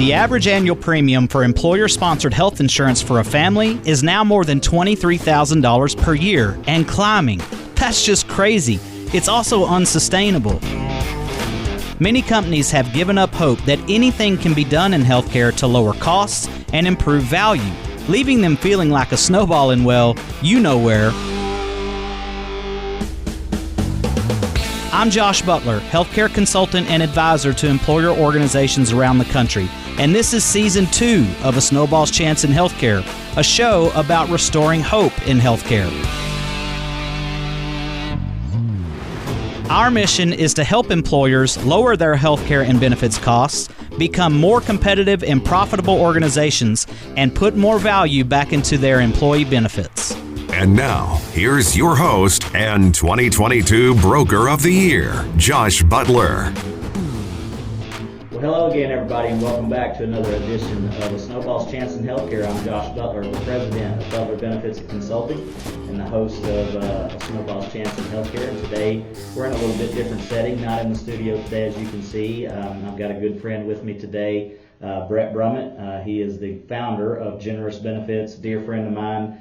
The average annual premium for employer-sponsored health insurance for a family is now more than $23,000 per year and climbing. That's just crazy. It's also unsustainable. Many companies have given up hope that anything can be done in healthcare to lower costs and improve value, leaving them feeling like a snowball in, well, you know where. I'm Josh Butler, healthcare consultant and advisor to employer organizations around the country, and this is Season 2 of A Snowball's Chance in Healthcare, a show about restoring hope in healthcare. Our mission is to help employers lower their healthcare and benefits costs, become more competitive and profitable organizations, and put more value back into their employee benefits. And now, here's your host and 2022 Broker of the Year, Josh Butler. Well, hello again, everybody, and welcome back to another edition of A Snowball's Chance in Healthcare. I'm Josh Butler, the president of Butler Benefits and Consulting and the host of A Snowball's Chance in Healthcare. And today, we're in a little bit different setting, not in the studio today, as you can see. I've got a good friend with me today, Bret Brummitt. He is the founder of Generous Benefits, dear friend of mine.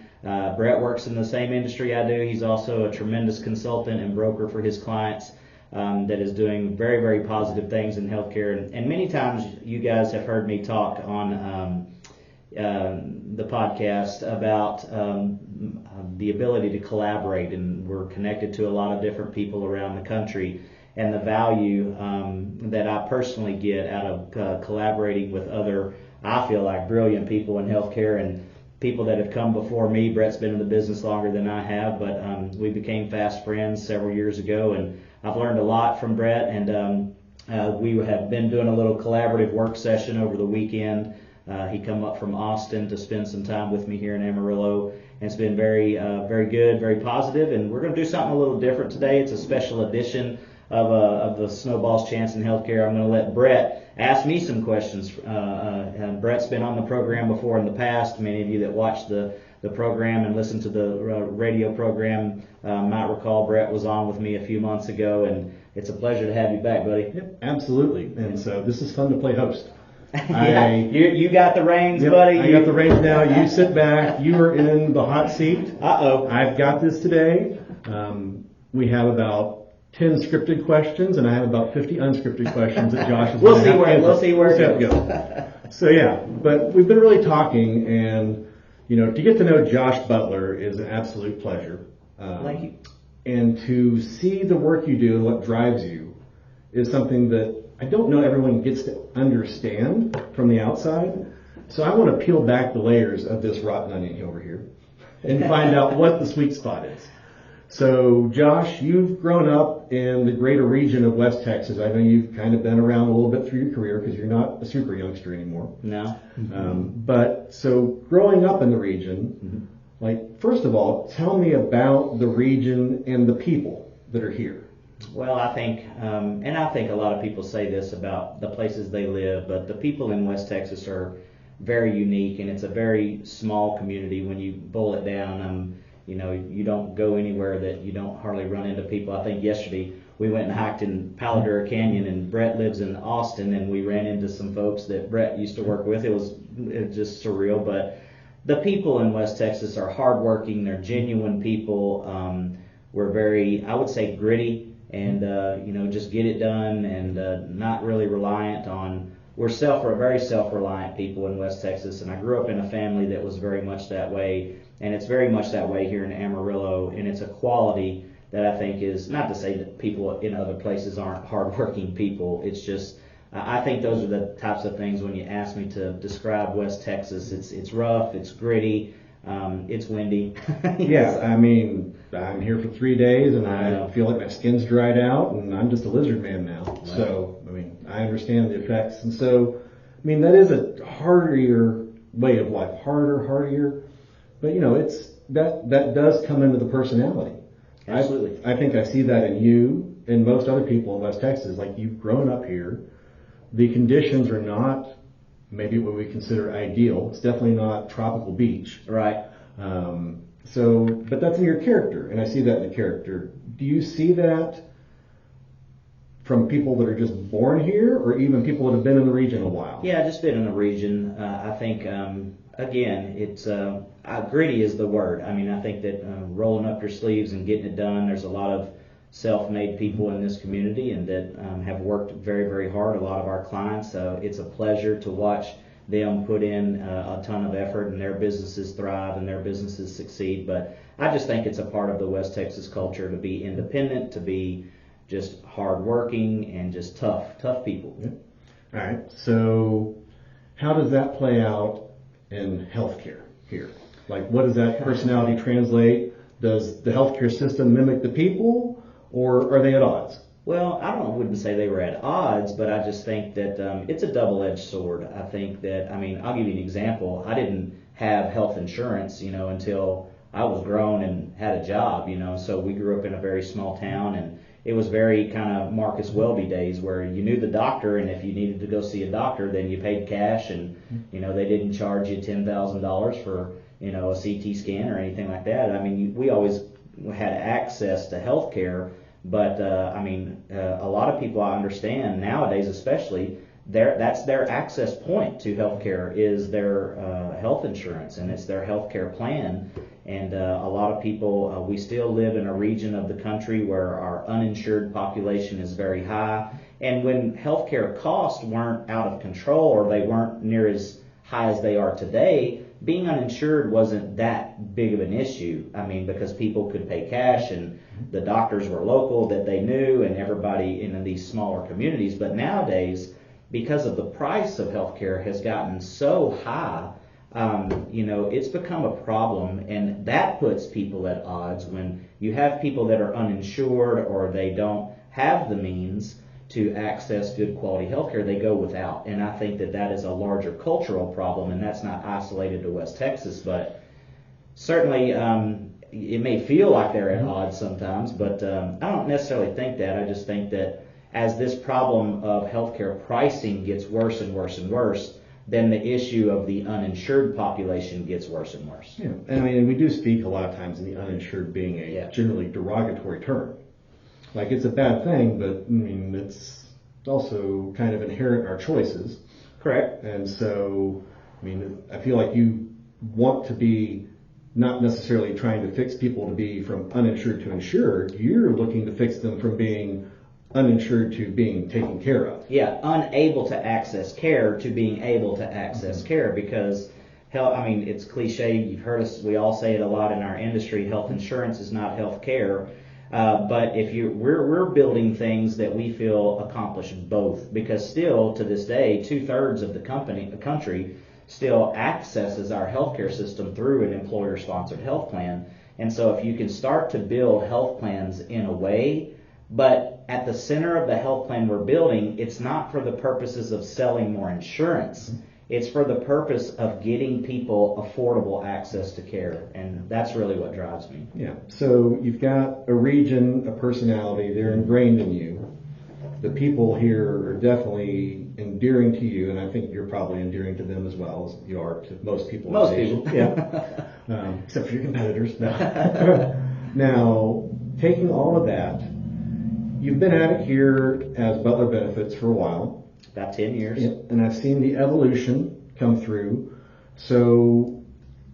Bret works in the same industry I do. He's also a tremendous consultant and broker for his clients that is doing very, very positive things in healthcare. And many times you guys have heard me talk on the podcast about the ability to collaborate, and we're connected to a lot of different people around the country, and the value that I personally get out of collaborating with other, I feel like, brilliant people in healthcare and people that have come before me. Bret's been in the business longer than I have, but we became fast friends several years ago, and I've learned a lot from Bret, and we have been doing a little collaborative work session over the weekend. He come up from Austin to spend some time with me here in Amarillo, and it's been very, very good, very positive, and we're going to do something a little different today. It's a special edition of the Snowball's Chance in Healthcare. I'm going to let Bret ask me some questions. Bret's been on the program before in the past. Many of you that watch the program and listen to the radio program might recall Bret was on with me a few months ago, and it's a pleasure to have you back, buddy. Yep, absolutely. And so this is fun to play host. Yeah, you got the reins, yep, buddy. I got the reins now. You sit back. You are in the hot seat. Uh-oh. I've got this today. We have about 10 scripted questions, and I have about 50 unscripted questions that Josh is We'll see where it goes. goes. So yeah, but we've been really talking, and to get to know Josh Butler is an absolute pleasure. Thank you. And to see the work you do and what drives you is something that I don't know everyone gets to understand from the outside. So I want to peel back the layers of this rotten onion over here and find out what the sweet spot is. So, Josh, you've grown up in the greater region of West Texas. I know you've kind of been around a little bit through your career because you're not a super youngster anymore. No. But so growing up in the region, first of all, tell me about the region and the people that are here. Well, I think, and I think a lot of people say this about the places they live, but the people in West Texas are very unique, and it's a very small community when you boil it down. You don't go anywhere that you don't hardly run into people. I think yesterday we went and hiked in Palo Duro Canyon, and Bret lives in Austin, and we ran into some folks that Bret used to work with. It was just surreal, but the people in West Texas are hardworking. They're genuine people. We're very, I would say, gritty, and just get it done, and not really reliant on. We're very self-reliant people in West Texas, and I grew up in a family that was very much that way. And it's very much that way here in Amarillo, and it's a quality that I think is, not to say that people in other places aren't hardworking people, it's just, I think those are the types of things when you ask me to describe West Texas. It's rough, it's gritty, it's windy. Yeah, I mean, I'm here for 3 days, and I feel like my skin's dried out, and I'm just a lizard man now. Right. So, I understand the effects. And so, that is a harder way of life, hardier. But it's that does come into the personality. Absolutely. I think I see that in you and most other people in West Texas. Like, you've grown up here. The conditions are not maybe what we consider ideal. It's definitely not tropical beach. Right. But that's in your character, and I see that in the character. Do you see that from people that are just born here, or even people that have been in the region a while? Yeah, just been in the region. I think, again, it's gritty is the word. I mean, I think that rolling up your sleeves and getting it done, there's a lot of self-made people in this community and that have worked very, very hard. A lot of our clients, it's a pleasure to watch them put in a ton of effort and their businesses thrive and their businesses succeed. But I just think it's a part of the West Texas culture to be independent, to be just hardworking and just tough people. Yeah. All right. So how does that play out in healthcare here? Like, what does that personality translate? Does the healthcare system mimic the people, or are they at odds? Well, wouldn't say they were at odds, but I just think that it's a double-edged sword. I think that, I'll give you an example. I didn't have health insurance, until I was grown and had a job, so we grew up in a very small town, and it was very kind of Marcus Welby days where you knew the doctor, and if you needed to go see a doctor, then you paid cash, and, they didn't charge you $10,000 for, a CT scan or anything like that. We always had access to health care. But, a lot of people, I understand nowadays especially, that's their access point to healthcare is their health insurance, and it's their healthcare plan. And a lot of people, we still live in a region of the country where our uninsured population is very high. And when healthcare costs weren't out of control, or they weren't near as high as they are today, being uninsured wasn't that big of an issue. Because people could pay cash and the doctors were local that they knew, and everybody in these smaller communities. But nowadays, because of the price of healthcare has gotten so high, it's become a problem, and that puts people at odds when you have people that are uninsured or they don't have the means to access good quality healthcare. They go without, and I think that is a larger cultural problem, and that's not isolated to West Texas, but certainly it may feel like they're at odds sometimes, but I don't necessarily think that. I just think that as this problem of healthcare pricing gets worse and worse and worse, then the issue of the uninsured population gets worse and worse. Yeah, and we do speak a lot of times in the uninsured being a generally derogatory term. Like, it's a bad thing, but it's also kind of inherent in our choices. Correct. And so, I feel like you want to be not necessarily trying to fix people to be from uninsured to insured. You're looking to fix them from being uninsured to being taken care of. Yeah, unable to access care to being able to access care, because it's cliche. You've heard us. We all say it a lot in our industry. Health insurance is not health care. But we're building things that we feel accomplish both, because still to this day, 2/3 of the country still accesses our healthcare system through an employer-sponsored health plan. And so if you can start to build health plans in a way, but at the center of the health plan we're building, it's not for the purposes of selling more insurance. It's for the purpose of getting people affordable access to care, and that's really what drives me. Yeah, so you've got a region, a personality, they're ingrained in you. The people here are definitely endearing to you, and I think you're probably endearing to them as well, as you are to most people. Most people. Yeah, except for your competitors. No. Now, taking all of that, you've been at it here as Butler Benefits for a while. About 10 years. Yeah, and I've seen the evolution come through. So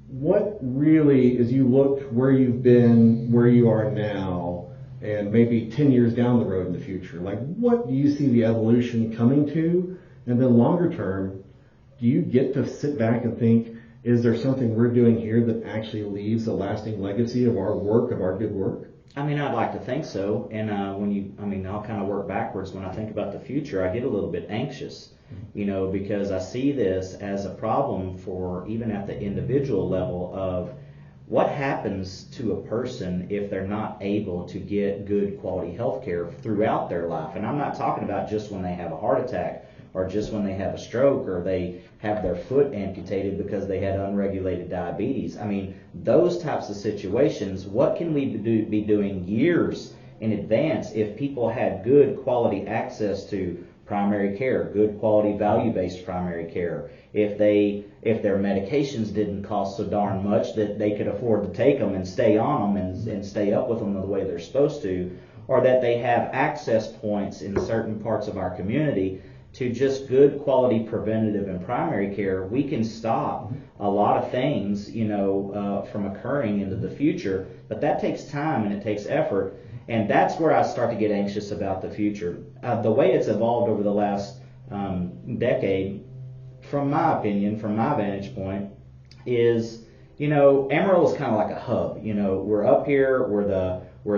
what really, as you look where you've been, where you are now, and maybe 10 years down the road in the future, like, what do you see the evolution coming to? And then longer term, do you get to sit back and think, is there something we're doing here that actually leaves a lasting legacy of our work, of our good work? I'd like to think so. And I'll kind of work backwards. When I think about the future, I get a little bit anxious, because I see this as a problem for even at the individual level of what happens to a person if they're not able to get good quality health care throughout their life. And I'm not talking about just when they have a heart attack, or just when they have a stroke, or they have their foot amputated because they had unregulated diabetes. Those types of situations, what can we be doing years in advance if people had good quality access to primary care, good quality value-based primary care, if their medications didn't cost so darn much that they could afford to take them and stay on them and stay up with them the way they're supposed to, or that they have access points in certain parts of our community to just good quality preventative and primary care, we can stop a lot of things, from occurring into the future. But that takes time and it takes effort, and that's where I start to get anxious about the future. The way it's evolved over the last decade, from my opinion, from my vantage point, is, Amarillo is kind of like a hub. We're up here, we're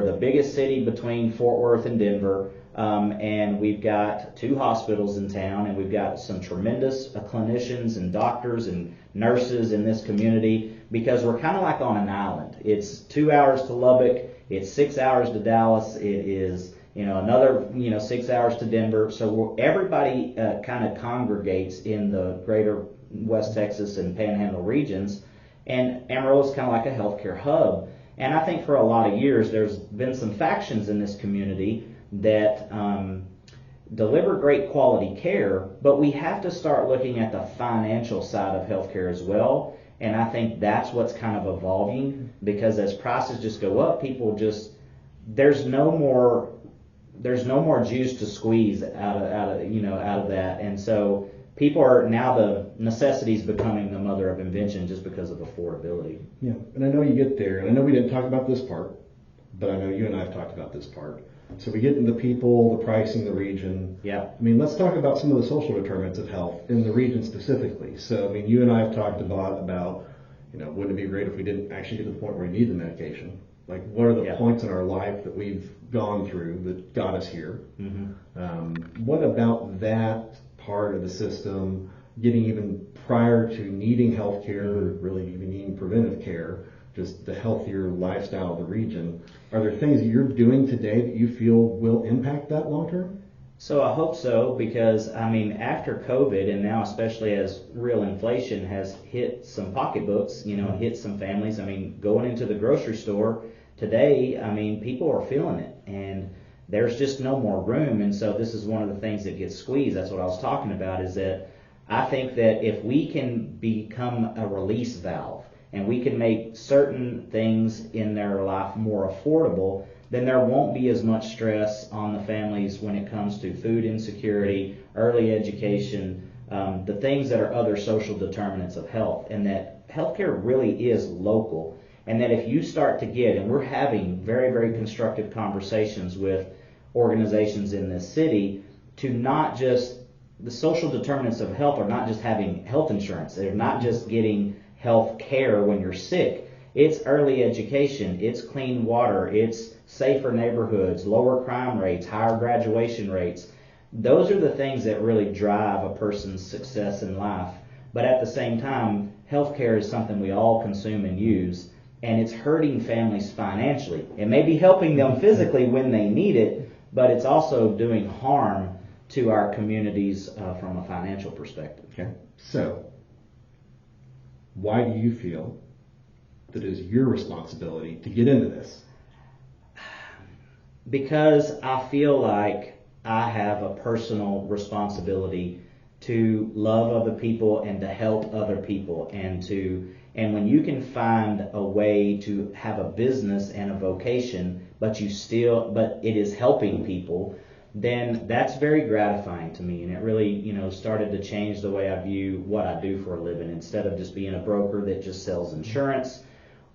the biggest city between Fort Worth and Denver. And we've got 2 hospitals in town, and we've got some tremendous clinicians and doctors and nurses in this community, because we're kind of like on an island. It's 2 hours to Lubbock, it's 6 hours to Dallas, it is another 6 hours to Denver. So everybody kind of congregates in the greater West Texas and Panhandle regions, and Amarillo is kind of like a healthcare hub. And I think for a lot of years there's been some factions in this community that deliver great quality care, but we have to start looking at the financial side of healthcare as well. And I think that's what's kind of evolving, because as prices just go up, people just, there's no more juice to squeeze out of that. And so people are now, the necessities becoming the mother of invention just because of affordability. Yeah, and I know you get there, and I know we didn't talk about this part, but I know you and I have talked about this part. So we get into the people, the pricing, the region. Yeah. Let's talk about some of the social determinants of health in the region specifically. So, you and I have talked about, wouldn't it be great if we didn't actually get to the point where we need the medication? Like, what are the points in our life that we've gone through that got us here? Mm-hmm. What about that part of the system, getting even prior to needing health care, really even needing preventive care, just the healthier lifestyle of the region? Are there things that you're doing today that you feel will impact that long term? So I hope so, because after COVID, and now especially as real inflation has hit some pocketbooks, hit some families. Going into the grocery store today, people are feeling it, and there's just no more room. And so this is one of the things that gets squeezed. That's what I was talking about, is that I think that if we can become a release valve, and we can make certain things in their life more affordable, then there won't be as much stress on the families when it comes to food insecurity, early education, the things that are other social determinants of health, and that healthcare really is local. And that if you start to get, and we're having very, very constructive conversations with organizations in this city, to not just, the social determinants of health are not just having health insurance, they're not just getting health care when you're sick. It's early education, it's clean water, it's safer neighborhoods, lower crime rates, higher graduation rates. Those are the things that really drive a person's success in life. But at the same time, healthcare is something we all consume and use, and it's hurting families financially. It may be helping them physically when they need it, but it's also doing harm to our communities from a financial perspective. Okay. So, why do you feel that it is your responsibility to get into this? Because I feel like I have a personal responsibility to love other people and to help other people, and when you can find a way to have a business and a vocation, but it is helping people, then that's very gratifying to me. And it really, started to change the way I view what I do for a living. Instead of just being a broker that just sells insurance,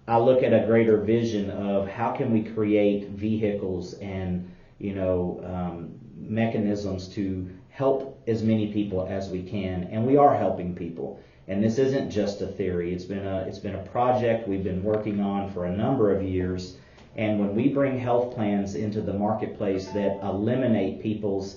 I look at a greater vision of how can we create vehicles and, mechanisms to help as many people as we can. And we are helping people. And this isn't just a theory. It's been a project we've been working on for a number of years. And when we bring health plans into the marketplace that eliminate people's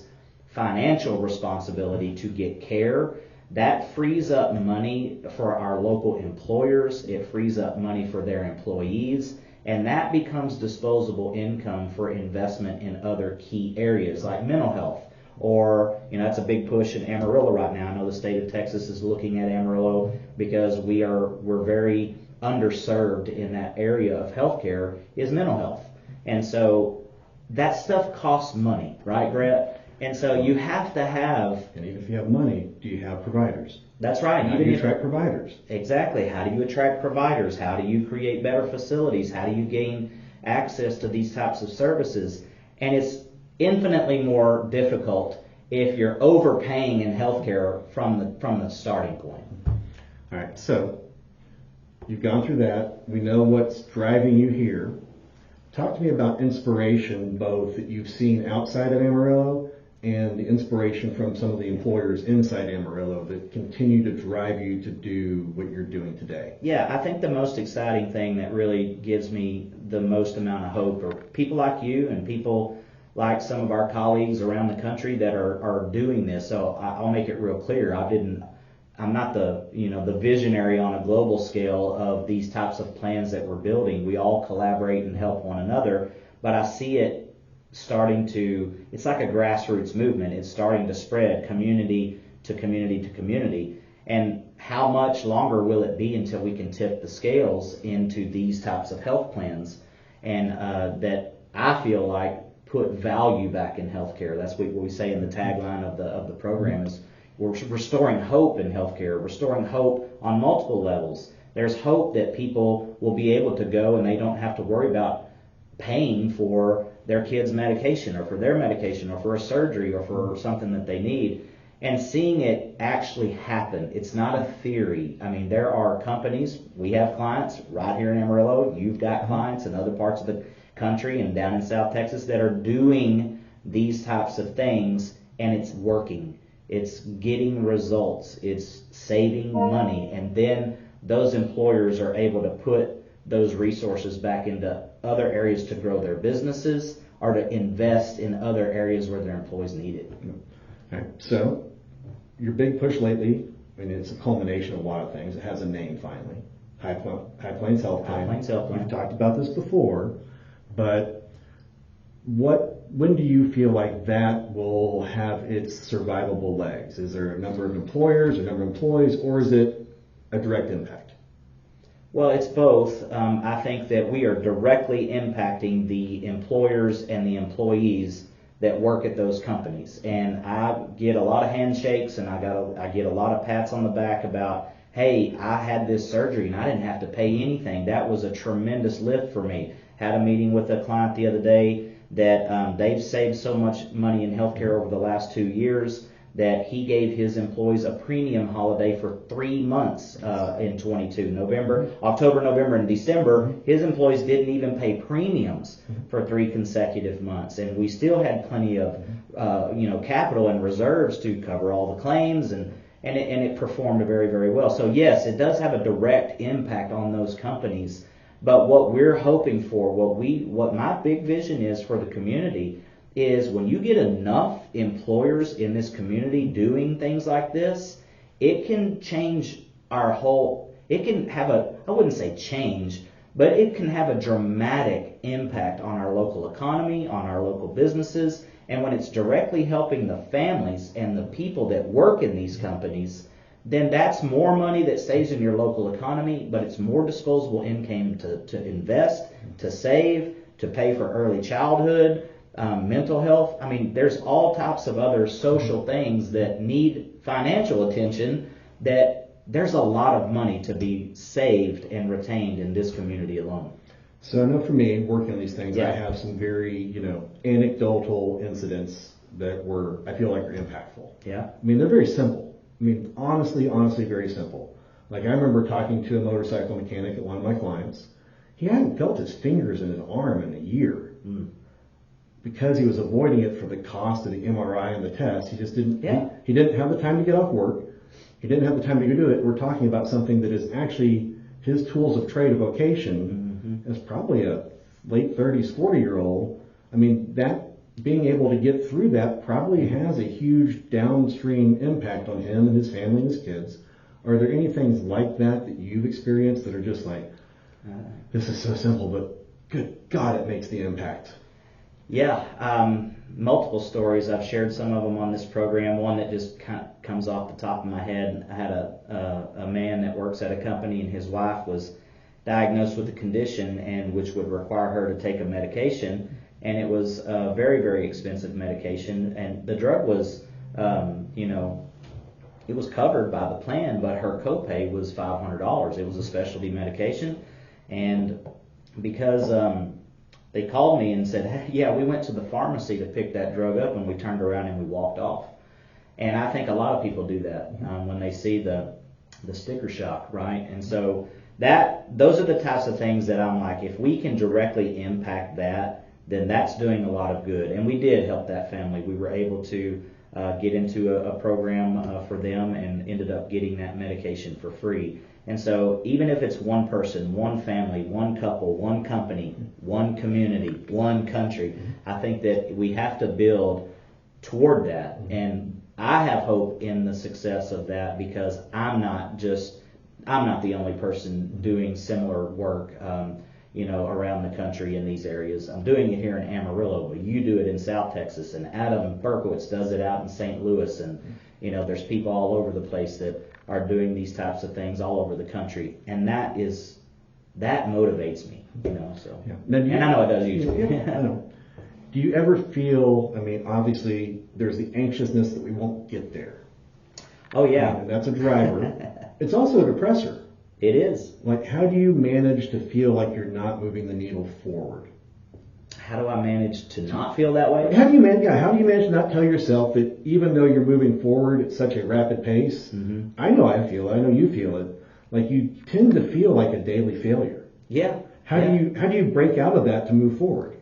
financial responsibility to get care, that frees up money for our local employers. It frees up money for their employees. And that becomes disposable income for investment in other key areas like mental health. Or, that's a big push in Amarillo right now. I know the state of Texas is looking at Amarillo because we're very underserved in that area of healthcare, is mental health. And so that stuff costs money, right, Brett? And so you have to have... And even if you have money, do you have providers? That's right. How do you attract providers? Exactly. How do you attract providers? How do you create better facilities? How do you gain access to these types of services? And it's infinitely more difficult if you're overpaying in healthcare from the starting point. All right, so you've gone through that. We know what's driving you here. Talk to me about inspiration, both that you've seen outside of Amarillo and the inspiration from some of the employers inside Amarillo that continue to drive you to do what you're doing today. Yeah, I think the most exciting thing that really gives me the most amount of hope are people like you and people like some of our colleagues around the country that are doing this. So I'll make it real clear. I'm not the visionary on a global scale of these types of plans that we're building. We all collaborate and help one another, but I see it starting to, it's like a grassroots movement. It's starting to spread community to community to community. And how much longer will it be until we can tip the scales into these types of health plans and that I feel like put value back in healthcare? That's what we say in the tagline of the program is we're restoring hope in healthcare, restoring hope on multiple levels. There's hope that people will be able to go and they don't have to worry about paying for their kid's medication or for their medication or for a surgery or for something that they need, and seeing it actually happen. It's not a theory. I mean, there are companies, we have clients right here in Amarillo, you've got clients in other parts of the country and down in South Texas that are doing these types of things, and it's working. It's getting results. It's saving money, and then those employers are able to put those resources back into other areas to grow their businesses or to invest in other areas where their employees need it. All right. So your big push lately, I mean, it's a culmination of a lot of things. It has a name finally. High Plains Health Plan. High Plains Health Plan. We've talked about this before, but when do you feel like that will have its survivable legs? Is there a number of employers, a number of employees, or is it a direct impact? Well, it's both. I think that we are directly impacting the employers and the employees that work at those companies. And I get a lot of handshakes and I get a lot of pats on the back about, hey, I had this surgery and I didn't have to pay anything. That was a tremendous lift for me. Had a meeting with a client the other day that they've saved so much money in healthcare over the last 2 years that he gave his employees a premium holiday for 3 months in 22. October, November, and December, his employees didn't even pay premiums for 3 consecutive months. And we still had plenty of capital and reserves to cover all the claims, and it performed very, very well. So yes, it does have a direct impact on those companies. But what we're hoping for, what my big vision is for the community, is when you get enough employers in this community doing things like this, it can change it can have I wouldn't say change, but it can have a dramatic impact on our local economy, on our local businesses, and when it's directly helping the families and the people that work in these companies, then that's more money that stays in your local economy, but it's more disposable income to invest, to save, to pay for early childhood, mental health. I mean, there's all types of other social things that need financial attention that there's a lot of money to be saved and retained in this community alone. So I know for me, working on these things, Yeah. I have some very, anecdotal incidents that I feel like are impactful. Yeah. I mean, they're very simple. I mean, honestly, very simple. Like, I remember talking to a motorcycle mechanic at one of my clients. He hadn't felt his fingers in his arm in a year. Because he was avoiding it for the cost of the MRI and the test. He just didn't, he didn't have the time to get off work. He didn't have the time to go do it. We're talking about something that is actually his tools of trade, of vocation, as probably a late 30s, 40-year-old. I mean, that being able to get through that probably has a huge downstream impact on him and his family and his kids. Are there any things like that you've experienced that are just like, this is so simple, but good God, it makes the impact? Yeah, multiple stories. I've shared some of them on this program. One that just comes off the top of my head. I had a man that works at a company, and his wife was diagnosed with a condition and which would require her to take a medication, and it was a very, very expensive medication, and the drug was, it was covered by the plan, but her copay was $500. It was a specialty medication, and because they called me and said, hey, yeah, we went to the pharmacy to pick that drug up, and we turned around and we walked off. And I think a lot of people do that when they see the sticker shock, right? And so those are the types of things that I'm like, if we can directly impact that, then that's doing a lot of good. And we did help that family. We were able to get into a program for them and ended up getting that medication for free. And so even if it's one person, one family, one couple, one company, one community, one country, I think that we have to build toward that. And I have hope in the success of that, because I'm not the only person doing similar work, around the country in these areas. I'm doing it here in Amarillo, but you do it in South Texas, and Adam Berkowitz does it out in St. Louis, and there's people all over the place that are doing these types of things all over the country, and that motivates me, So, yeah. And I know it does usually. Yeah, I know. Do you ever feel? I mean, obviously, there's the anxiousness that we won't get there. Oh yeah, and that's a driver. It's also a depressor. It is. Like, how do you manage to feel like you're not moving the needle forward? How do I manage to not feel that way? How do you manage to not tell yourself that even though you're moving forward at such a rapid pace, I know you feel it, like you tend to feel like a daily failure. Yeah. How do you break out of that to move forward?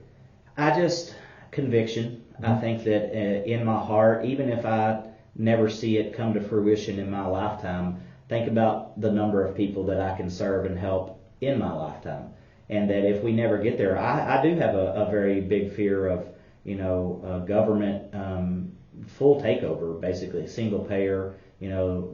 Conviction. I think that in my heart, even if I never see it come to fruition in my lifetime, think about the number of people that I can serve and help in my lifetime. And that if we never get there, I do have a very big fear of, government full takeover, basically, single payer,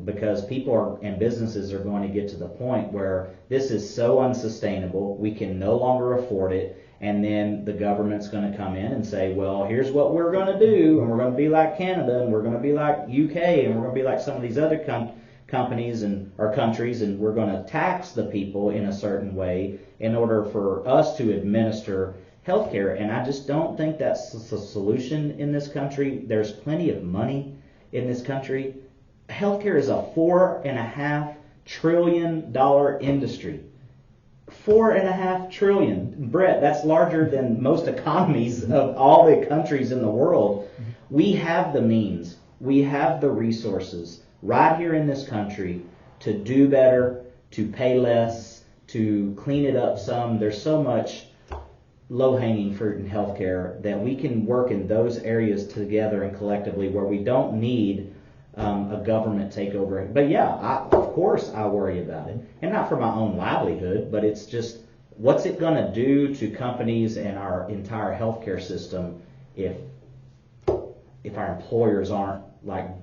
because people and businesses are going to get to the point where this is so unsustainable, we can no longer afford it, and then the government's going to come in and say, well, here's what we're going to do, and we're going to be like Canada, and we're going to be like UK, and we're going to be like some of these other companies or countries, and we're going to tax the people in a certain way in order for us to administer healthcare. And I just don't think that's the solution in this country. There's plenty of money in this country. Healthcare is a $4.5 trillion industry. $4.5 trillion. Brett, that's larger than most economies of all the countries in the world. We have the means. We have the resources right here in this country to do better, to pay less, to clean it up some. There's so much low-hanging fruit in healthcare that we can work in those areas together and collectively where we don't need a government takeover. But yeah, of course I worry about it. And not for my own livelihood, but it's just, what's it going to do to companies and our entire healthcare system if our employers aren't,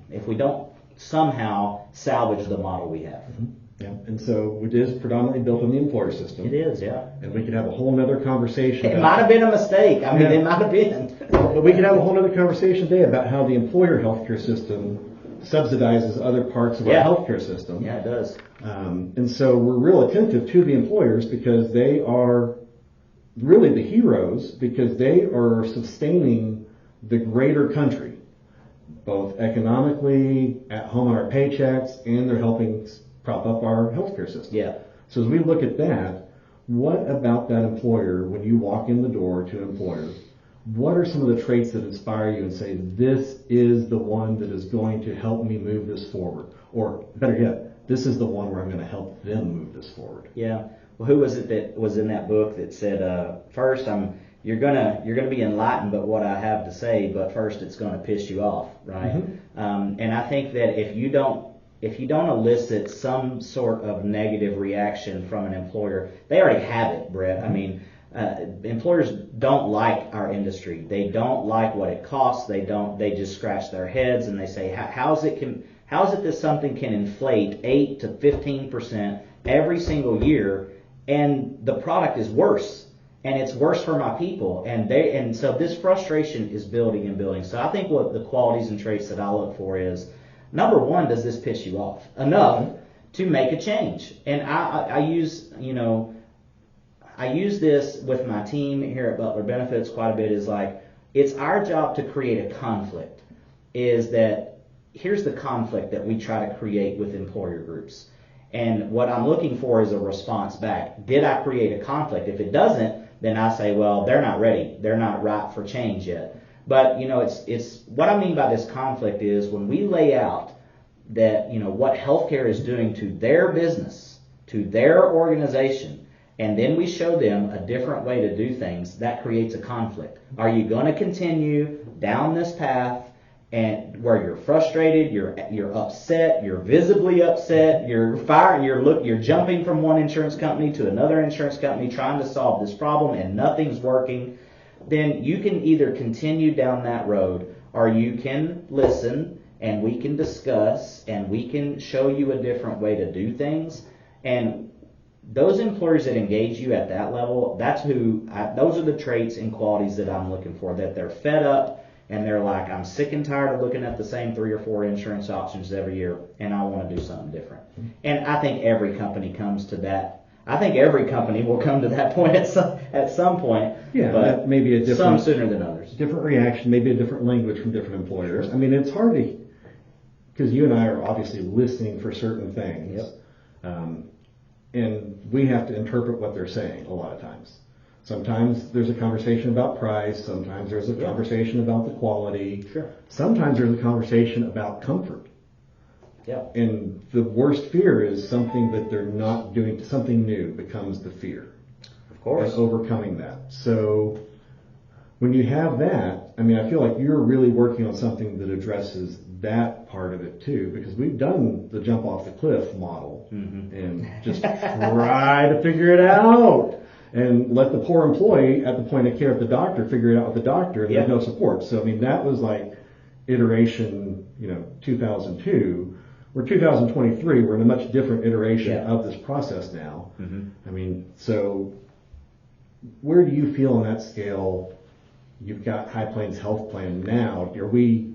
if we don't somehow salvage the model we have. Yeah, and so it is predominantly built on the employer system. It is, yeah. And we could have a whole other conversation. It might have been a mistake. It might have been. But we could have a whole other conversation today about how the employer healthcare system subsidizes other parts of our healthcare system. Yeah, it does. And so we're real attentive to the employers because they are really the heroes, because they are sustaining the greater country, both economically, at home on our paychecks, and they're helping prop up our healthcare system. Yeah. So as we look at that, what about that employer, when you walk in the door to an employer, what are some of the traits that inspire you and say, this is the one that is going to help me move this forward? Or better yet, this is the one where I'm going to help them move this forward. Yeah. Well, who was it that was in that book that said, first you're gonna be enlightened by what I have to say, but first it's gonna piss you off, right? And I think that if you don't elicit some sort of negative reaction from an employer, they already have it, Brett. Employers don't like our industry. They don't like what it costs. They just scratch their heads and they say, how is it that something can inflate 8 to 15% every single year, and the product is worse, and it's worse for my people, and so this frustration is building and building. So I think what the qualities and traits that I look for is, number one, does this piss you off enough to make a change? And I use this with my team here at Butler Benefits quite a bit. Is like, it's our job to create a conflict. Is that here's the conflict that we try to create with employer groups. And what I'm looking for is a response back. Did I create a conflict? If it doesn't, then I say, well, they're not ready. They're not ripe for change yet. But, it's what I mean by this conflict is when we lay out that, what healthcare is doing to their business, to their organization, and then we show them a different way to do things, that creates a conflict. Are you going to continue down this path and where you're frustrated, you're upset, you're visibly upset, you're jumping from one insurance company to another insurance company trying to solve this problem and nothing's working? Then you can either continue down that road or you can listen and we can discuss and we can show you a different way to do things. And those employers that engage you at that level, those are the traits and qualities that I'm looking for, that they're fed up and they're like, I'm sick and tired of looking at the same 3 or 4 insurance options every year and I want to do something different. And I think every company comes to that. I think every company will come to that point at some point. Yeah, but maybe a different, some sooner than others. Different reaction, maybe a different language from different employers. I mean, it's hard to, because you and I are obviously listening for certain things. Yep. And we have to interpret what they're saying a lot of times. Sometimes there's a conversation about price. Sometimes there's a conversation about the quality. Sure. Sometimes there's a conversation about comfort. Yeah. And the worst fear is something that they're not doing, something new becomes the fear. Of course. And overcoming that. So when you have that, I mean, I feel like you're really working on something that addresses that part of it too, because we've done the jump off the cliff model and just try to figure it out and let the poor employee at the point of care at the doctor figure it out with the doctor and there's no support. So, I mean, that was like iteration, 2002. We're 2023. We're in a much different iteration of this process now. I mean, so where do you feel on that scale? You've got High Plains Health Plan now. Are we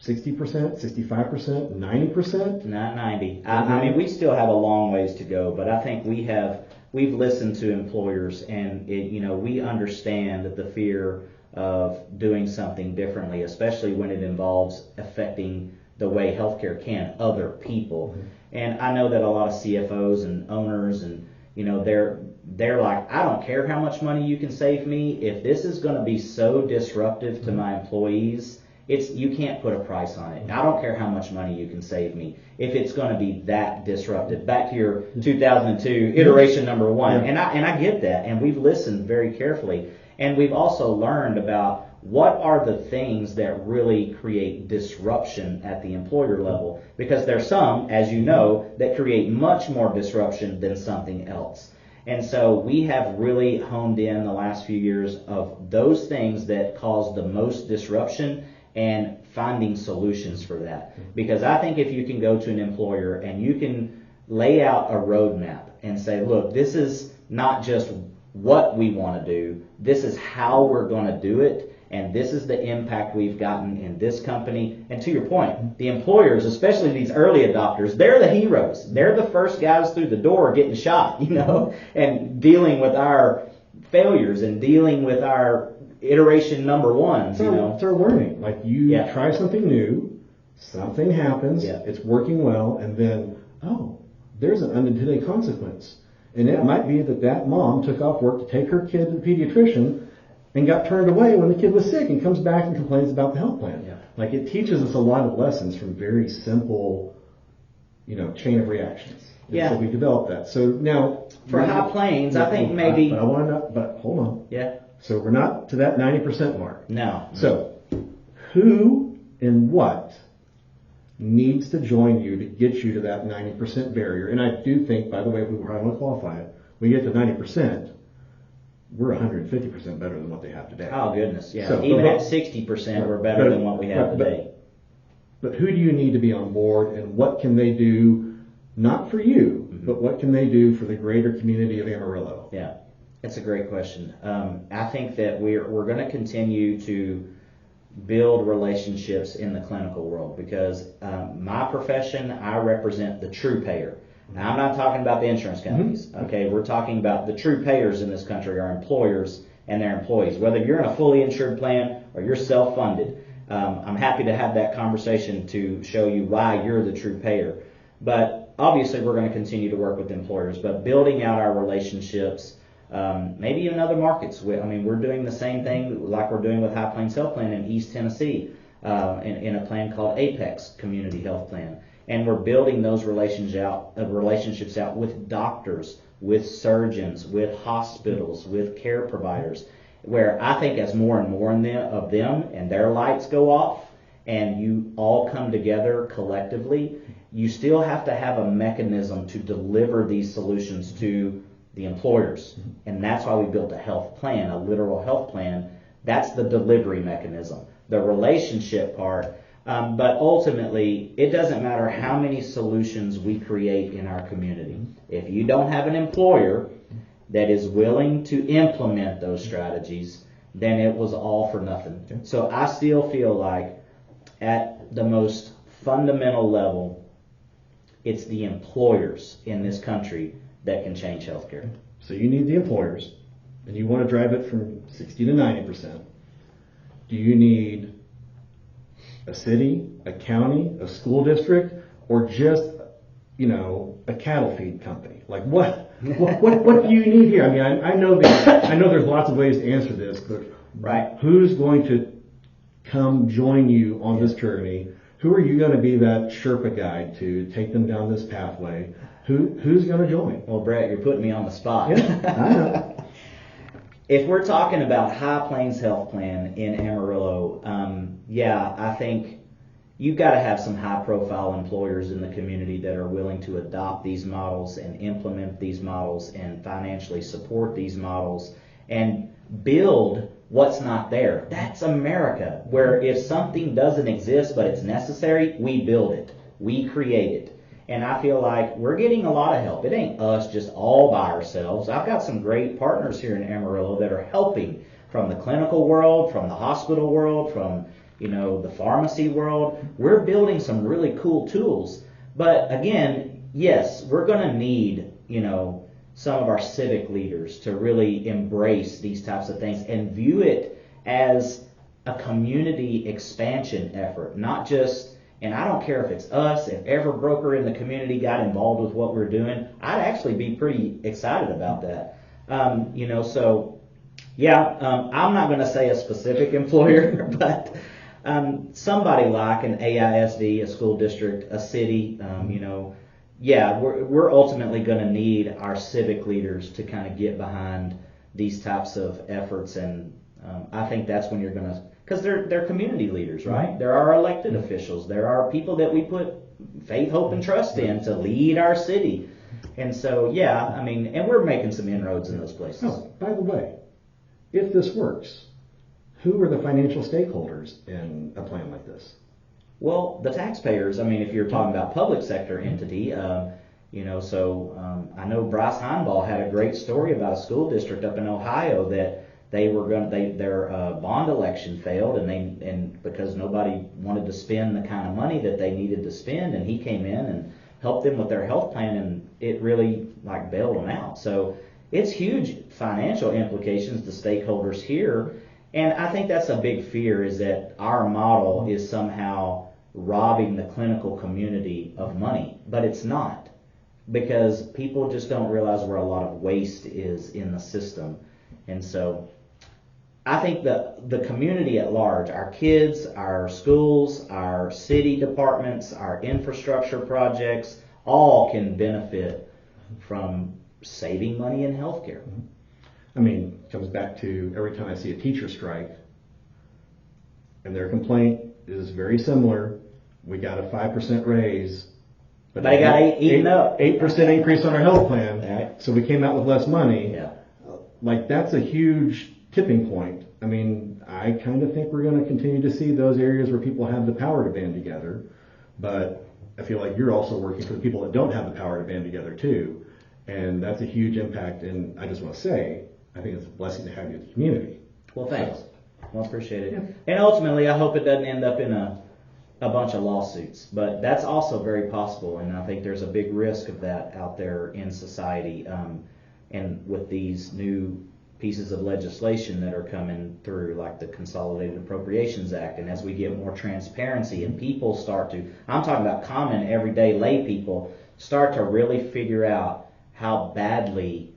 60%, 65%, 90%? Not 90. I mean, we still have a long ways to go, but I think we've listened to employers and we understand that the fear of doing something differently, especially when it involves affecting the way healthcare can other people. And I know that a lot of CFOs and owners and they're like, I don't care how much money you can save me. If this is going to be so disruptive to my employees, you can't put a price on it. I don't care how much money you can save me if it's going to be that disruptive. Back to your 2002 iteration number 1. And I get that, and we've listened very carefully. And we've also learned about what are the things that really create disruption at the employer level, because there's some, as you know, that create much more disruption than something else. And so we have really honed in the last few years of those things that cause the most disruption and finding solutions for that. Because I think if you can go to an employer and you can lay out a roadmap and say, look, this is not just what we want to do, this is how we're going to do it, and this is the impact we've gotten in this company. And to your point, the employers, especially these early adopters, they're the heroes. They're the first guys through the door getting shot, and dealing with our failures and dealing with our iteration number 1s, It's our learning. Like you try something new, something happens, it's working well, and then, there's an unintended consequence. And it might be that mom took off work to take her kid to the pediatrician and got turned away when the kid was sick and comes back and complains about the health plan. Like it teaches us a lot of lessons from very simple, chain of reactions. And so we developed that. So now for High Plains, I think maybe. But I want to. But hold on. Yeah. So we're not to that 90% mark. No. So who and what needs to join you to get you to that 90% barrier? And I do think, by the way, if we want to qualify it, we get to 90%. We're 150% better than what they have today. Oh, goodness, yeah. So, even at 60%, we're better than what we have today. But who do you need to be on board, and what can they do, not for you, but what can they do for the greater community of Amarillo? Yeah, that's a great question. I think that we're going to continue to build relationships in the clinical world because my profession, I represent the true payer. Now, I'm not talking about the insurance companies, okay? We're talking about the true payers in this country, our employers and their employees. Whether you're in a fully insured plan or you're self-funded, I'm happy to have that conversation to show you why you're the true payer. But obviously, we're going to continue to work with employers, but building out our relationships maybe in other markets. We're doing the same thing like we're doing with High Plains Health Plan in East Tennessee, in a plan called Apex Community Health Plan. And we're building those relationships out with doctors, with surgeons, with hospitals, with care providers, where I think as more and more of them and their lights go off and you all come together collectively, you still have to have a mechanism to deliver these solutions to the employers. And that's why we built a health plan, a literal health plan. That's the delivery mechanism, the relationship part. But ultimately, it doesn't matter how many solutions we create in our community. If you don't have an employer that is willing to implement those strategies, then it was all for nothing. So I still feel like at the most fundamental level, it's the employers in this country that can change healthcare. So you need the employers, and you want to drive it from 60 to 90%. Do you need a city, a county, a school district, or just, a cattle feed company? Like what do you need here? I mean, I know there's lots of ways to answer this, but right, who's going to come join you on this journey? Who are you going to be that Sherpa guide to take them down this pathway? Who's going to join? Well, Brett, you're putting me on the spot. Yeah, I know. If we're talking about High Plains Health Plan in Amarillo, I think you've got to have some high-profile employers in the community that are willing to adopt these models and implement these models and financially support these models and build what's not there. That's America, where if something doesn't exist but it's necessary, we build it, we create it. And I feel like we're getting a lot of help. It ain't us just all by ourselves. I've got some great partners here in Amarillo that are helping from the clinical world, from the hospital world, from the pharmacy world. We're building some really cool tools. But again, yes, we're going to need, some of our civic leaders to really embrace these types of things and view it as a community expansion effort, not just. And I don't care if it's us, if every broker in the community got involved with what we're doing, I'd actually be pretty excited about that. I'm not going to say a specific employer, but somebody like an AISD, a school district, a city, we're ultimately going to need our civic leaders to kind of get behind these types of efforts. And I think that's when you're going to, because they're community leaders, right? There are elected officials. There are people that we put faith, hope, and trust in to lead our city. And so, and we're making some inroads in those places. Oh, by the way, if this works, who are the financial stakeholders in a plan like this? Well, the taxpayers. If you're talking about public sector entity, I know Bryce Heinball had a great story about a school district up in Ohio that their bond election failed, and because nobody wanted to spend the kind of money that they needed to spend, and he came in and helped them with their health plan, and it really bailed them out. So it's huge financial implications to stakeholders here, and I think that's a big fear, is that our model is somehow robbing the clinical community of money, but it's not, because people just don't realize where a lot of waste is in the system. And so I think the community at large, our kids, our schools, our city departments, our infrastructure projects, all can benefit from saving money in healthcare. It comes back to every time I see a teacher strike, and their complaint is very similar. We got a 5% raise, but they got eaten up. 8% increase on our health plan, right. So we came out with less money. Yeah. That's a huge tipping point. I kind of think we're going to continue to see those areas where people have the power to band together, but I feel like you're also working for the people that don't have the power to band together too, and that's a huge impact. And I just want to say, I think it's a blessing to have you in the community. Well, thanks. Well, appreciate it. Yeah. And ultimately, I hope it doesn't end up in a bunch of lawsuits, but that's also very possible, and I think there's a big risk of that out there in society, and with these new pieces of legislation that are coming through, like the Consolidated Appropriations Act, and as we get more transparency and people start to, I'm talking about common everyday lay people, start to really figure out how badly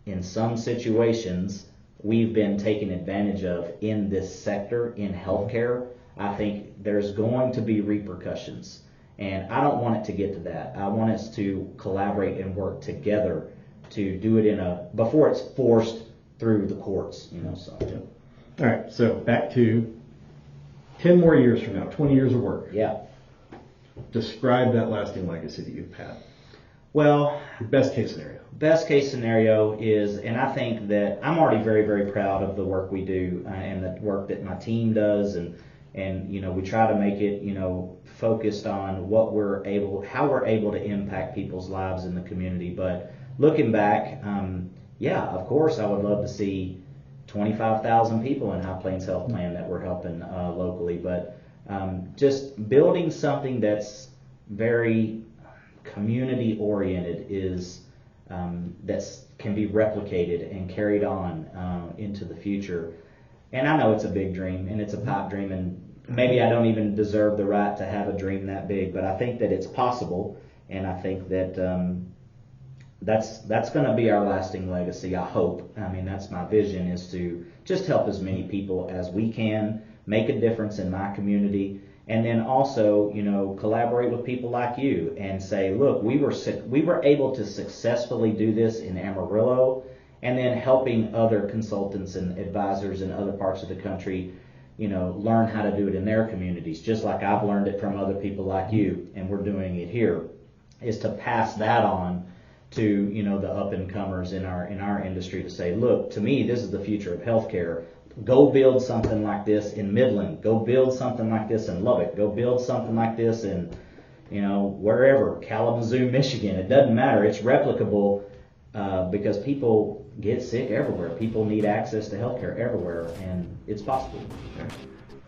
in some situations we've been taken advantage of in this sector in healthcare, I think there's going to be repercussions. And I don't want it to get to that. I want us to collaborate and work together to do it before it's forced through the courts, so. All right, so back to 10 more years from now, 20 years of work. Yeah. Describe that lasting legacy that you've had. Well, Best case scenario. Best case scenario is, and I think that I'm already very, very proud of the work we do and the work that my team does, and we try to make it, focused on how we're able to impact people's lives in the community. But looking back, of course, I would love to see 25,000 people in High Plains Health Plan that we're helping locally. But just building something that's very community oriented is that can be replicated and carried on into the future. And I know it's a big dream and it's a pipe dream, and maybe I don't even deserve the right to have a dream that big, but I think that it's possible, and I think that that's going to be our lasting legacy, I hope. I mean, that's my vision, is to just help as many people as we can, make a difference in my community, and then also, collaborate with people like you and say, look, we were able to successfully do this in Amarillo, and then helping other consultants and advisors in other parts of the country, learn how to do it in their communities, just like I've learned it from other people like you, and we're doing it here, is to pass that on to, the up-and-comers in our industry, to say, look, to me, this is the future of healthcare. Go build something like this in Midland. Go build something like this in Lubbock. Go build something like this in, wherever, Kalamazoo, Michigan. It doesn't matter. It's replicable because people get sick everywhere. People need access to healthcare everywhere, and it's possible.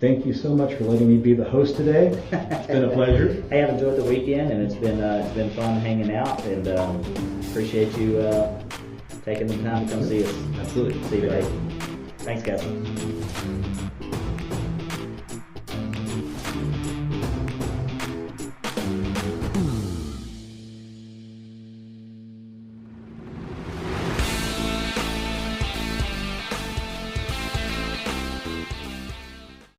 Thank you so much for letting me be the host today. It's been a pleasure. Hey, I've enjoyed the weekend, and it's been fun hanging out, and appreciate you taking the time to come see us. Absolutely. See you later. Thanks, guys.